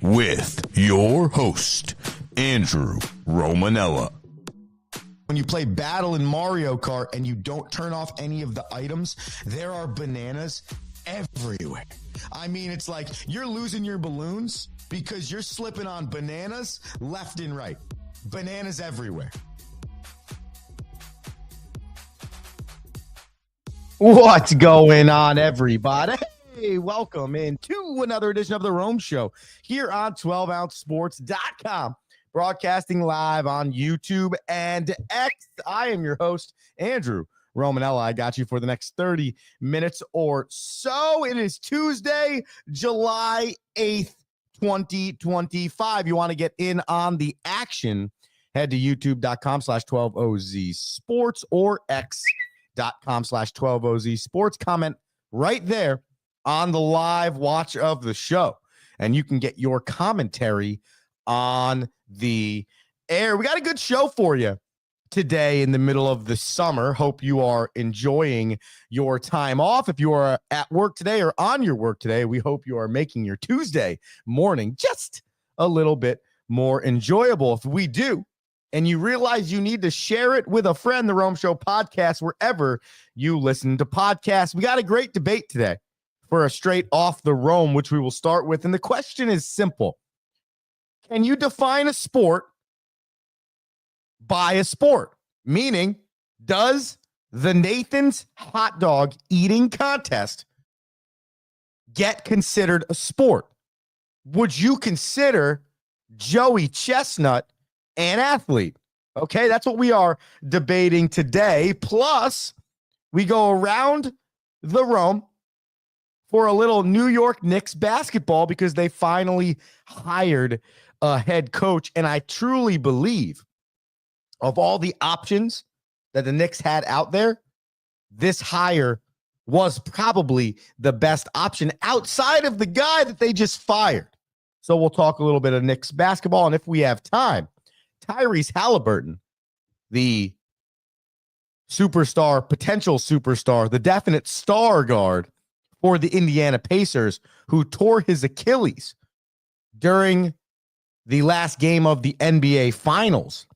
with your host, Andrew Romanella. When you play Battle in Mario Kart and you don't turn off any of the items, there are bananas everywhere. I mean, it's like you're losing your balloons because you're slipping on bananas left and right. Bananas everywhere. What's going on, everybody? Hey, welcome into another edition of The Rome Show here on 12ouncesports.com. Broadcasting live on YouTube and X. I am your host, Andrew Romanella. I got you for the next 30 minutes or so. It is Tuesday, July 8th, 2025. You want to get in on the action, head to youtube.com/12OZ Sports or x.com/12OZ Sports. Comment right there on the live watch of the show, and you can get your commentary on the air. We got a good show for you today in the middle of the summer. Hope you are enjoying your time off. If you are at work today or on your work today, we hope you are making your Tuesday morning just a little bit more enjoyable. If we do, and you realize you need to share it with a friend, the Rome Show podcast, wherever you listen to podcasts. We got a great debate today for a straight off the Rome, which we will start with. And the question is simple. Can you define a sport by a sport? Meaning, does the Nathan's hot dog eating contest get considered a sport? Would you consider Joey Chestnut an athlete? Okay, that's what we are debating today. Plus, we go around the Rome for a little New York Knicks basketball because they finally hired a head coach. And I truly believe of all the options that the Knicks had out there, this hire was probably the best option outside of the guy that they just fired. So we'll talk a little bit of Knicks basketball. And if we have time, Tyrese Halliburton, the superstar, potential superstar, the definite star guard for the Indiana Pacers, who tore his Achilles during the last game of the NBA Finals,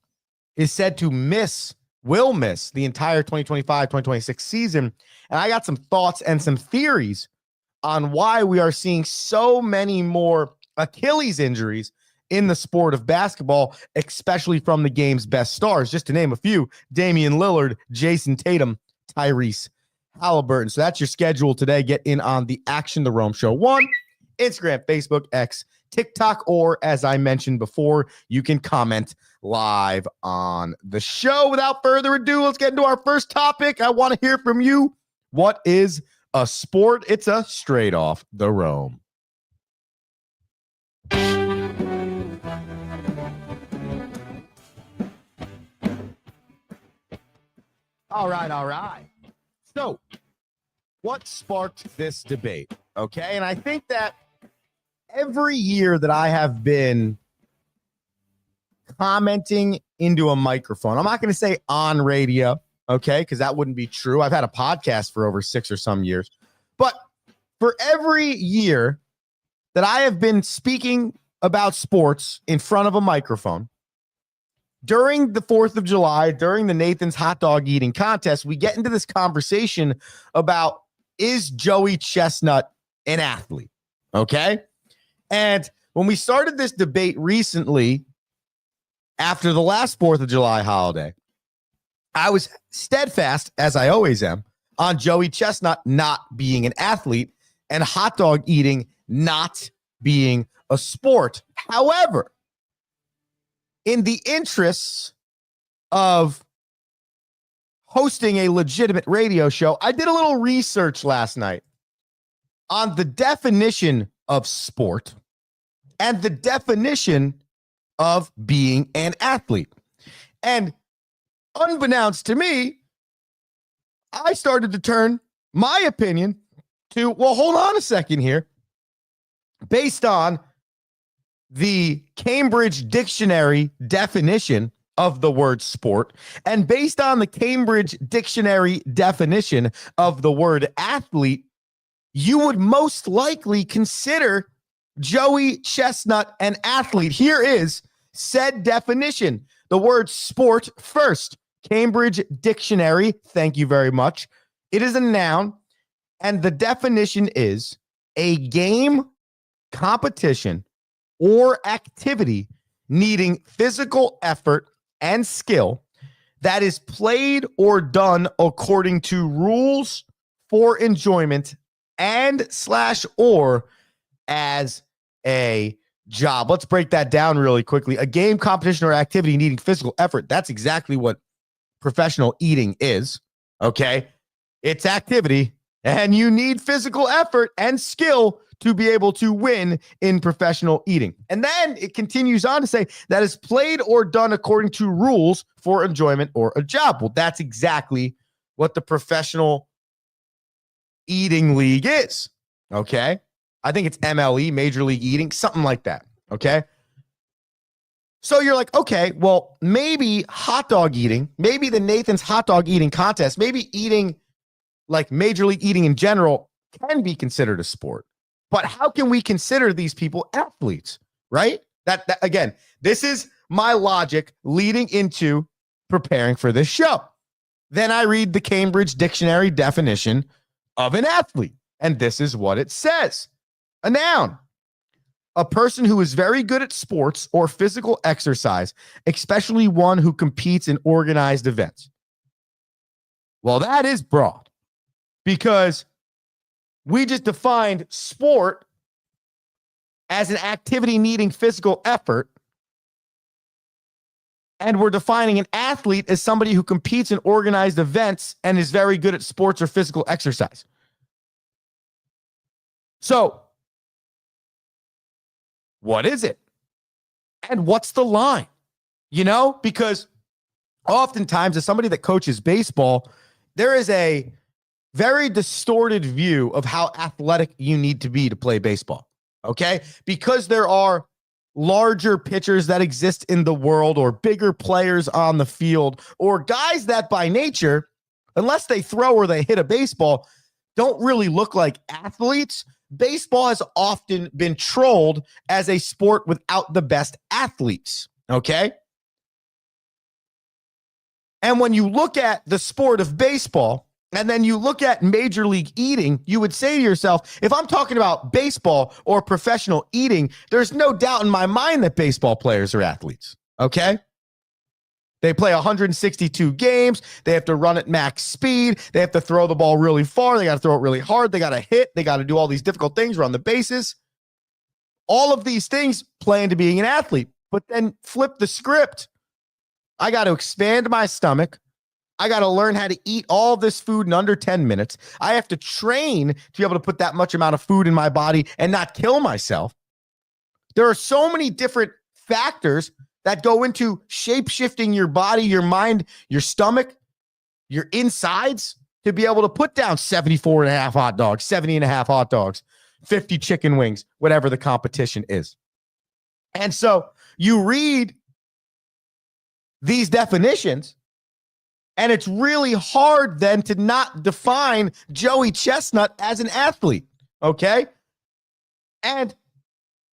is said to will miss the entire 2025-2026 season. And I got some thoughts and some theories on why we are seeing so many more Achilles injuries in the sport of basketball, especially from the game's best stars. Just to name a few: Damian Lillard, Jason Tatum, Tyrese Halliburton. So that's your schedule today. Get in on the action. The Rome Show 1, Instagram, Facebook, X, TikTok, or as I mentioned before, you can comment live on the show. Without further ado, let's get into our first topic. I want to hear from you. What is a sport? It's a straight off the Rome. All right. So, what sparked this debate? Okay, and I think that every year that I have been commenting into a microphone, I'm not going to say on radio, okay, because that wouldn't be true. I've had a podcast for over 6 or some years. But for every year that I have been speaking about sports in front of a microphone, during the 4th of July, during the Nathan's hot dog eating contest, we get into this conversation about, is Joey Chestnut an athlete? Okay. And when we started this debate recently, after the last 4th of July holiday, I was steadfast, as I always am, on Joey Chestnut not being an athlete and hot dog eating not being a sport. However, in the interests of hosting a legitimate radio show, I did a little research last night on the definition of sport and the definition of being an athlete. And unbeknownst to me, I started to turn my opinion to, well, hold on a second here. Based on the Cambridge Dictionary definition of the word sport, and based on the Cambridge Dictionary definition of the word athlete, you would most likely consider Joey Chestnut an athlete? Here is said definition. The word sport first. Cambridge Dictionary. Thank you very much. It is a noun, and the definition is a game, competition, or activity needing physical effort and skill that is played or done according to rules for enjoyment and/or as a job. Let's break that down really quickly. A game, competition, or activity needing physical effort. That's exactly what professional eating is. Okay. It's activity, and you need physical effort and skill to be able to win in professional eating. And then it continues on to say that is played or done according to rules for enjoyment or a job. Well, that's exactly what the professional eating league is. Okay. I think it's MLE, Major League Eating, something like that. Okay. So you're like, okay, well, maybe hot dog eating, maybe the Nathan's hot dog eating contest, maybe eating like Major League Eating in general can be considered a sport. But how can we consider these people athletes, right? That again, this is my logic leading into preparing for this show. Then I read the Cambridge Dictionary definition of an athlete, and this is what it says. A noun, a person who is very good at sports or physical exercise, especially one who competes in organized events. Well, that is broad because we just defined sport as an activity needing physical effort, and we're defining an athlete as somebody who competes in organized events and is very good at sports or physical exercise. So, what is it? And what's the line? You know, because oftentimes as somebody that coaches baseball, there is a very distorted view of how athletic you need to be to play baseball. Okay? Because there are larger pitchers that exist in the world or bigger players on the field or guys that by nature, unless they throw or they hit a baseball, don't really look like athletes. Baseball has often been trolled as a sport without the best athletes, okay? And when you look at the sport of baseball, and then you look at Major League Eating, you would say to yourself, if I'm talking about baseball or professional eating, there's no doubt in my mind that baseball players are athletes, okay? They play 162 games. They have to run at max speed. They have to throw the ball really far. They got to throw it really hard. They got to hit. They got to do all these difficult things, run the bases. All of these things play into being an athlete. But then flip the script. I got to expand my stomach. I got to learn how to eat all this food in under 10 minutes. I have to train to be able to put that much amount of food in my body and not kill myself. There are so many different factors that go into shape-shifting your body, your mind, your stomach, your insides to be able to put down 74 and a half hot dogs, 70 and a half hot dogs, 50 chicken wings, whatever the competition is. And so you read these definitions, and it's really hard then to not define Joey Chestnut as an athlete, okay? And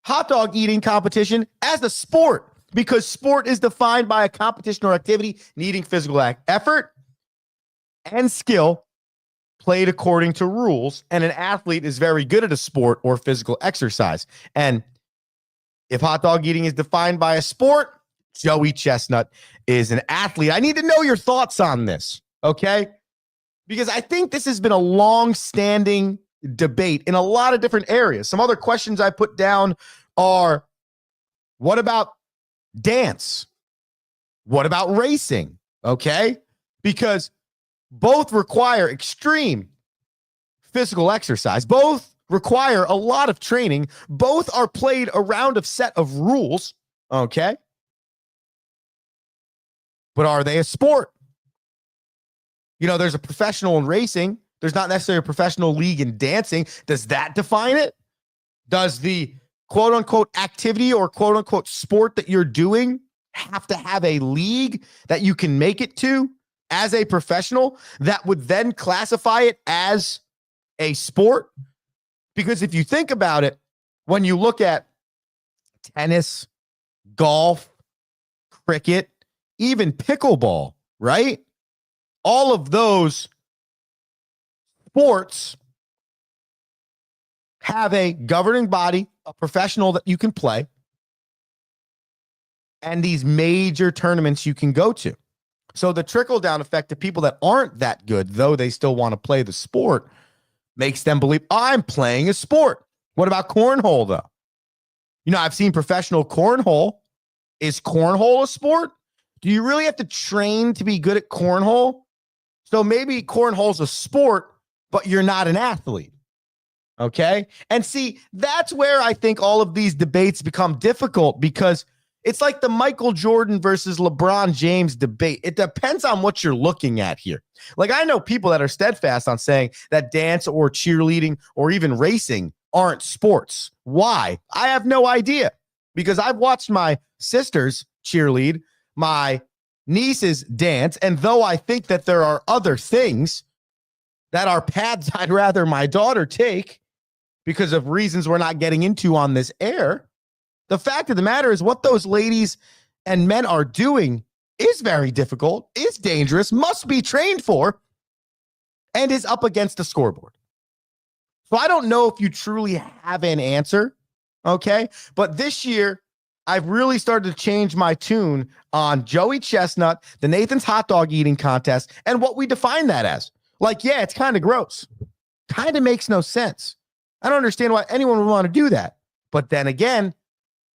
hot dog eating competition as a sport, because sport is defined by a competition or activity needing physical effort and skill played according to rules, and an athlete is very good at a sport or physical exercise. And if hot dog eating is defined by a sport, Joey Chestnut is an athlete. I need to know your thoughts on this, okay? Because I think this has been a long-standing debate in a lot of different areas. Some other questions I put down are, what about dance? What about racing? Okay? Because both require extreme physical exercise. Both require a lot of training. Both are played around a set of rules. Okay? But are they a sport? You know, there's a professional in racing. There's not necessarily a professional league in dancing. Does that define it? Does the quote unquote activity or quote unquote sport that you're doing have to have a league that you can make it to as a professional that would then classify it as a sport? Because if you think about it, when you look at tennis, golf, cricket, even pickleball, right? All of those sports have a governing body, a professional that you can play, and these major tournaments you can go to. So the trickle-down effect to people that aren't that good, though they still want to play the sport, makes them believe, I'm playing a sport. What about cornhole, though? You know, I've seen professional cornhole. Is cornhole a sport? Do you really have to train to be good at cornhole? So maybe cornhole's a sport, but you're not an athlete. Okay? And see, that's where I think all of these debates become difficult, because it's like the Michael Jordan versus LeBron James debate. It depends on what you're looking at here. Like, I know people that are steadfast on saying that dance or cheerleading or even racing aren't sports. Why? I have no idea, because I've watched my sisters cheerlead, my nieces dance, and though I think that there are other things that are paths I'd rather my daughter take because of reasons we're not getting into on this air, the fact of the matter is what those ladies and men are doing is very difficult, is dangerous, must be trained for, and is up against the scoreboard. So I don't know if you truly have an answer, okay? But this year, I've really started to change my tune on Joey Chestnut, the Nathan's hot dog eating contest, and what we define that as. Like, yeah, it's kind of gross. Kind of makes no sense. I don't understand why anyone would want to do that. But then again,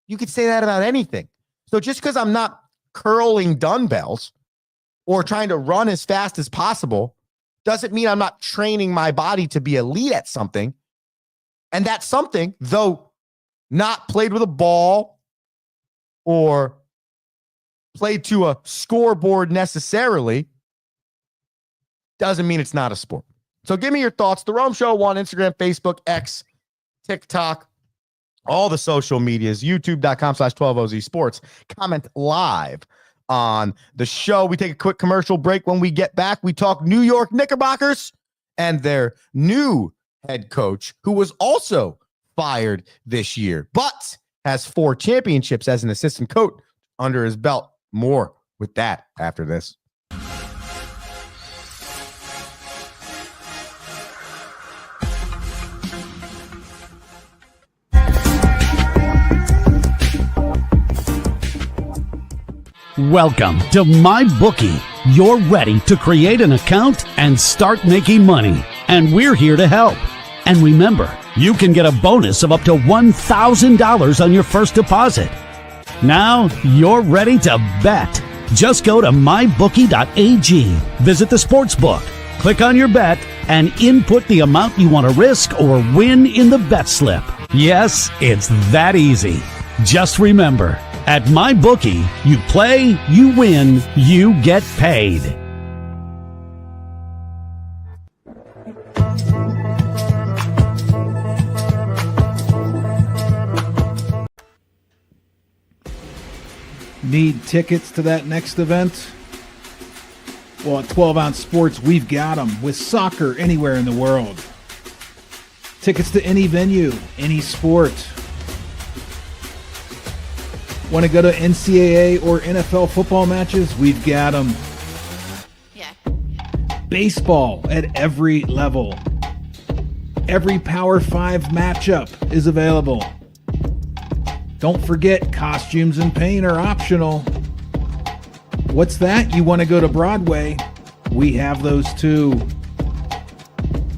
you could say that about anything. So just because I'm not curling dumbbells or trying to run as fast as possible doesn't mean I'm not training my body to be elite at something. And that something, though not played with a ball or played to a scoreboard necessarily, doesn't mean it's not a sport. So give me your thoughts. The Rome Show on Instagram, Facebook, X, TikTok, all the social medias, youtube.com/12OZ Sports. Comment live on the show. We take a quick commercial break. When we get back, we talk New York Knickerbockers and their new head coach, who was also fired this year, but has 4 championships as an assistant coach under his belt. More with that after this. Welcome to MyBookie. You're ready to create an account and start making money, and we're here to help. And remember, you can get a bonus of up to $1,000 on your first deposit. Now you're ready to bet. Just go to mybookie.ag, visit the sportsbook, click on your bet, and input the amount you want to risk or win in the bet slip. Yes, it's that easy. Just remember, at MyBookie, you play, you win, you get paid. Need tickets to that next event? Well, at 12 Ounce Sports, we've got them with soccer anywhere in the world. Tickets to any venue, any sport. Want to go to NCAA or NFL football matches? We've got them. Yeah. Baseball at every level. Every Power 5 matchup is available. Don't forget, costumes and paint are optional. What's that? You want to go to Broadway? We have those too.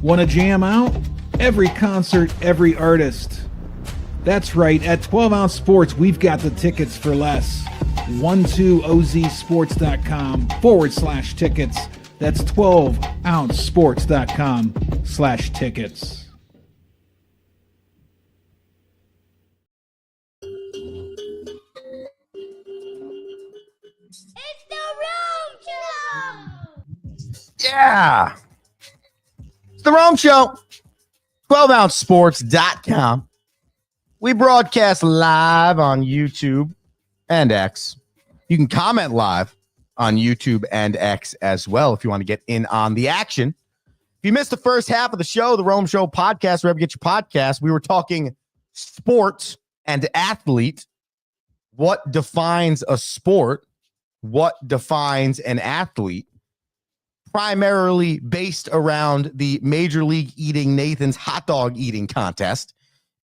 Want to jam out? Every concert, every artist. That's right, at 12 Ounce Sports, we've got the tickets for less. 12ozsports.com/tickets. That's 12ouncesports.com/tickets. It's the Rome Show! Yeah. It's the Rome Show. 12ouncesports.com. We broadcast live on YouTube and X. You can comment live on YouTube and X as well if you want to get in on the action. If you missed the first half of the show, the Rome Show podcast, wherever you get your podcast, we were talking sport and athlete, what defines a sport, what defines an athlete, primarily based around the Major League Eating Nathan's hot dog eating contest,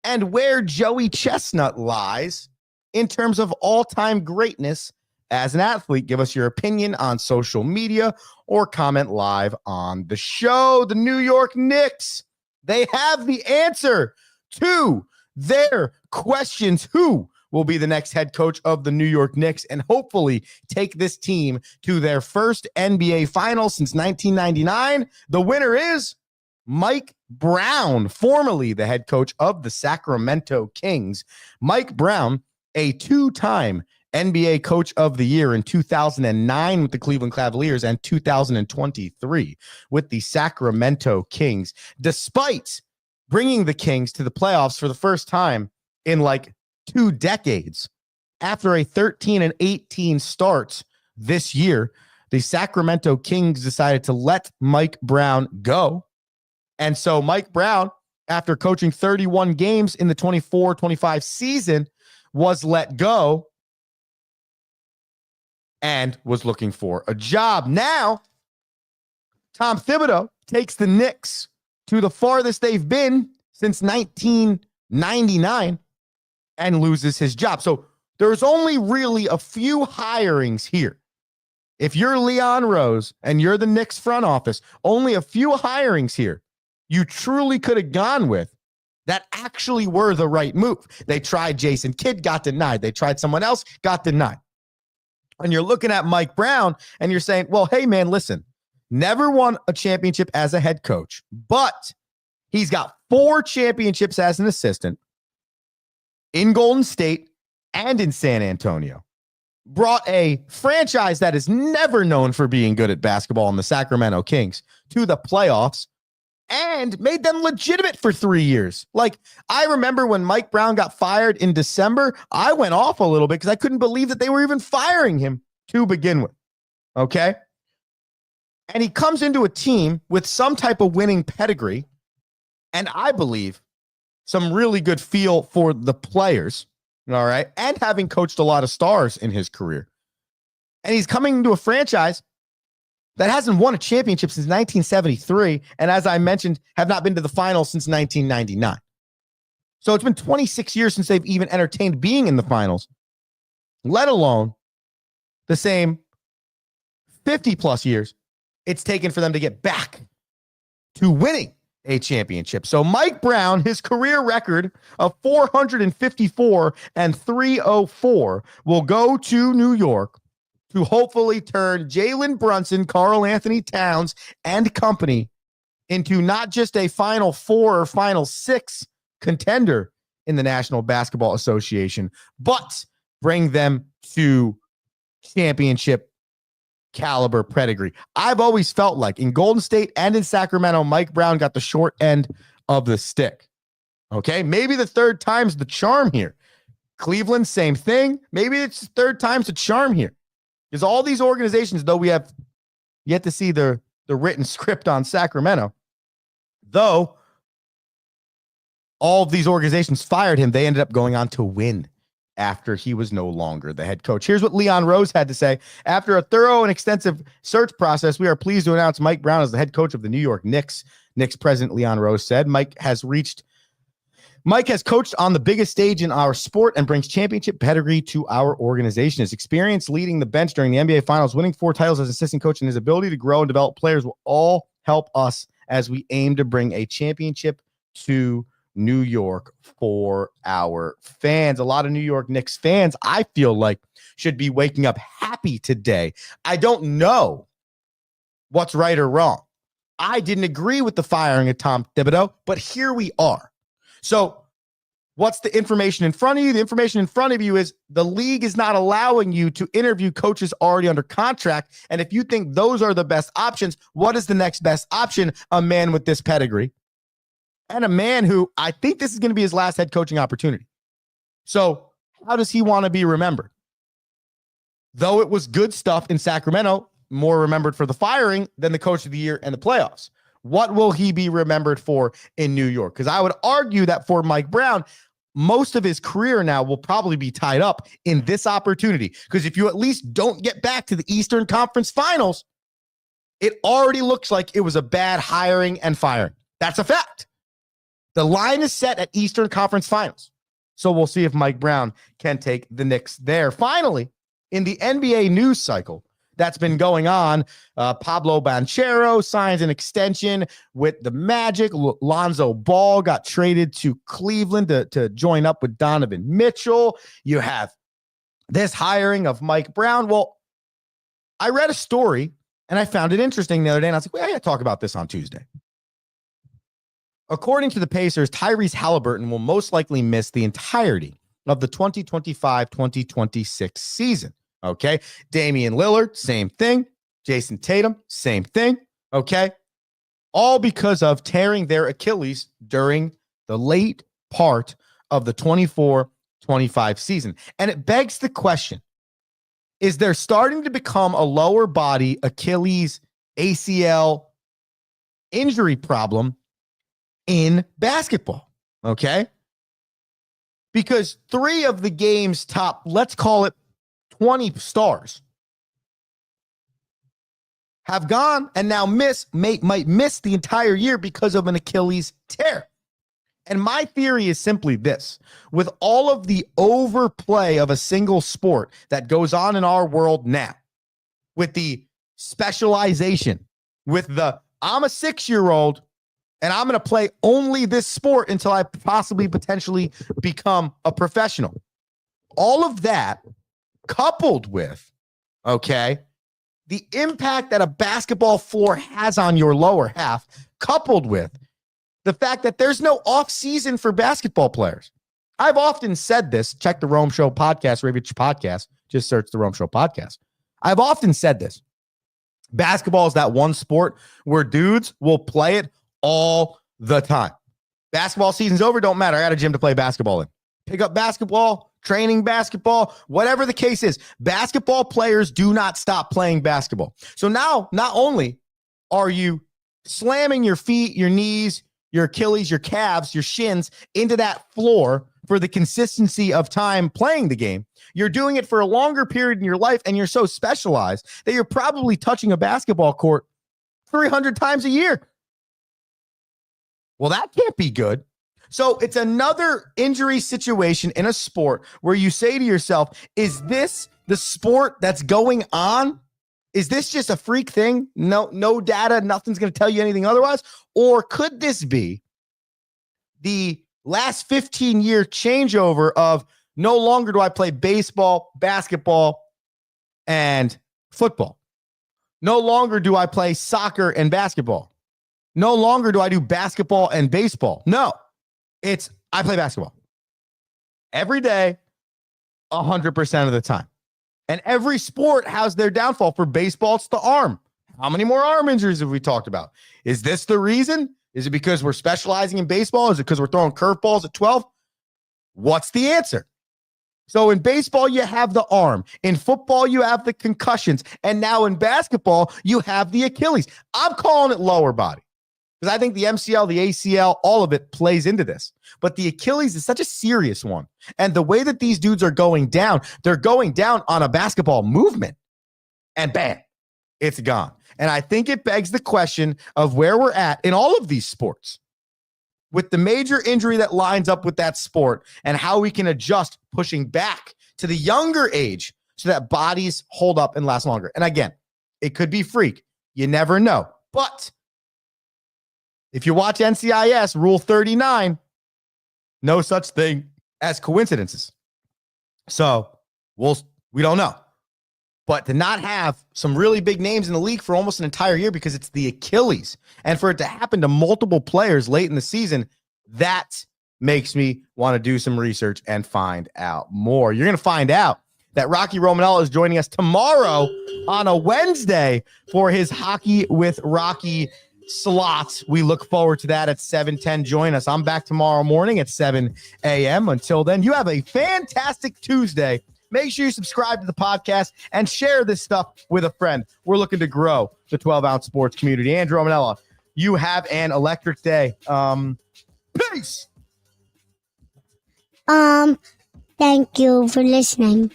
and where Joey Chestnut lies in terms of all-time greatness as an athlete. Give us your opinion on social media or comment live on the show. The New York Knicks, they have the answer to their questions. Who will be the next head coach of the New York Knicks and hopefully take this team to their first NBA final since 1999? The winner is Mike Brown, formerly the head coach of the Sacramento Kings. Mike Brown, a two-time NBA Coach of the Year in 2009 with the Cleveland Cavaliers and 2023 with the Sacramento Kings, despite bringing the Kings to the playoffs for the first time in like 2 decades. After a 13-18 start this year, the Sacramento Kings decided to let Mike Brown go. And so Mike Brown, after coaching 31 games in the 24-25 season, was let go and was looking for a job. Now, Tom Thibodeau takes the Knicks to the farthest they've been since 1999 and loses his job. So there's only really a few hirings here. If you're Leon Rose and you're the Knicks front office, only a few hirings here you truly could have gone with that actually were the right move. They tried Jason Kidd, got denied. They tried someone else, got denied. And you're looking at Mike Brown and you're saying, well, hey, man, listen, never won a championship as a head coach, but he's got 4 championships as an assistant in Golden State and in San Antonio. Brought a franchise that is never known for being good at basketball in the Sacramento Kings to the playoffs and made them legitimate for 3 years. Like, I remember when Mike Brown got fired in December, I went off a little bit because I couldn't believe that they were even firing him to begin with. Okay? And he comes into a team with some type of winning pedigree, and I believe some really good feel for the players, all right, and having coached a lot of stars in his career. And he's coming into a franchise that hasn't won a championship since 1973, and as I mentioned, have not been to the finals since 1999. So it's been 26 years since they've even entertained being in the finals, let alone the same 50-plus years it's taken for them to get back to winning a championship. So Mike Brown, his career record of 454 and 304 will go to New York to hopefully turn Jalen Brunson, Karl Anthony Towns, and company into not just a Final Four or Final Six contender in the National Basketball Association, but bring them to championship caliber pedigree. I've always felt like in Golden State and in Sacramento, Mike Brown got the short end of the stick. Okay, maybe the third time's the charm here. Cleveland, same thing. Maybe it's the third time's the charm here. Because all these organizations, though we have yet to see the written script on Sacramento, though all of these organizations fired him, they ended up going on to win after he was no longer the head coach. Here's what Leon Rose had to say. After a thorough and extensive search process, we are pleased to announce Mike Brown as the head coach of the New York Knicks. Knicks president Leon Rose said, Mike has coached on the biggest stage in our sport and brings championship pedigree to our organization. His experience leading the bench during the NBA Finals, winning 4 titles as assistant coach, and his ability to grow and develop players will all help us as we aim to bring a championship to New York for our fans. A lot of New York Knicks fans, I feel like, should be waking up happy today. I don't know what's right or wrong. I didn't agree with the firing of Tom Thibodeau, but here we are. So what's the information in front of you? The information in front of you is the league is not allowing you to interview coaches already under contract. And if you think those are the best options, what is the next best option? A man with this pedigree and a man who I think this is going to be his last head coaching opportunity. So how does he want to be remembered? Though it was good stuff in Sacramento, more remembered for the firing than the coach of the year and the playoffs. What will he be remembered for in New York? Because I would argue that for Mike Brown most of his career now will probably be tied up in this opportunity. Because if you at least don't get back to the Eastern Conference Finals, it already looks like it was a bad hiring and firing. That's a fact. The line is set at Eastern Conference Finals. So we'll see if Mike Brown can take the Knicks there. Finally, in the NBA news cycle that's been going on, Pablo Banchero signs an extension with the Magic. Lonzo Ball got traded to Cleveland to join up with Donovan Mitchell. You have this hiring of Mike Brown. Well, I read a story and I found it interesting the other day, and I was like, well, I got to talk about this on Tuesday. According to the Pacers, Tyrese Halliburton will most likely miss the entirety of the 2025-2026 season. Okay. Damian Lillard, same thing. Jason Tatum, same thing. Okay. All because of tearing their Achilles during the late part of the 24-25 season. And it begs the question, is there starting to become a lower body Achilles ACL injury problem in basketball? Okay. Because 3 of the game's top, let's call it 20 stars, have gone and now might miss the entire year because of an Achilles tear. And my theory is simply this: with all of the overplay of a single sport that goes on in our world now, with the specialization, with the I'm a 6-year-old and I'm going to play only this sport until I possibly potentially become a professional. All of that coupled with, okay, the impact that a basketball floor has on your lower half, coupled with the fact that there's no off season for basketball players. I've often said this. Check the Rome Show podcast, Ravitch podcast. Just search the Rome Show podcast. I've often said this. Basketball is that one sport where dudes will play it all the time. Basketball season's over. Don't matter. I got a gym to play basketball in. Pick up basketball, training basketball, whatever the case is. Basketball players do not stop playing basketball. So now, not only are you slamming your feet, your knees, your Achilles, your calves, your shins into that floor for the consistency of time playing the game, you're doing it for a longer period in your life, and you're so specialized that you're probably touching a basketball court 300 times a year. Well, that can't be good. So it's another injury situation in a sport where you say to yourself, is this the sport that's going on? Is this just a freak thing? No data, nothing's going to tell you anything otherwise? Or could this be the last 15-year changeover of no longer do I play baseball, basketball, and football? No longer do I play soccer and basketball. No longer do I do basketball and baseball. No, it's I play basketball every day, 100% of the time. And every sport has their downfall. For baseball, it's the arm. How many more arm injuries have we talked about? Is this the reason? Is it because we're specializing in baseball? Is it because we're throwing curveballs at 12? What's the answer? So in baseball, you have the arm. In football, you have the concussions. And now in basketball, you have the Achilles. I'm calling it lower body because I think the MCL, the ACL, all of it plays into this. But the Achilles is such a serious one. And the way that these dudes are going down, they're going down on a basketball movement. And bam, it's gone. And I think it begs the question of where we're at in all of these sports with the major injury that lines up with that sport and how we can adjust pushing back to the younger age so that bodies hold up and last longer. And again, it could be freak. You never know. But if you watch NCIS, Rule 39, no such thing as coincidences. So we don't know. But to not have some really big names in the league for almost an entire year because it's the Achilles, and for it to happen to multiple players late in the season, that makes me want to do some research and find out more. You're going to find out that Rocky Romanella is joining us tomorrow on a Wednesday for his Hockey with Rocky slot. We look forward to that at 7:10. Join us. I'm back tomorrow morning at 7 a.m. Until then, you have a fantastic Tuesday. Make sure you subscribe to the podcast and share this stuff with a friend. We're looking to grow the 12-ounce sports community. Andrew Romanella, you have an electric day. Peace. Thank you for listening.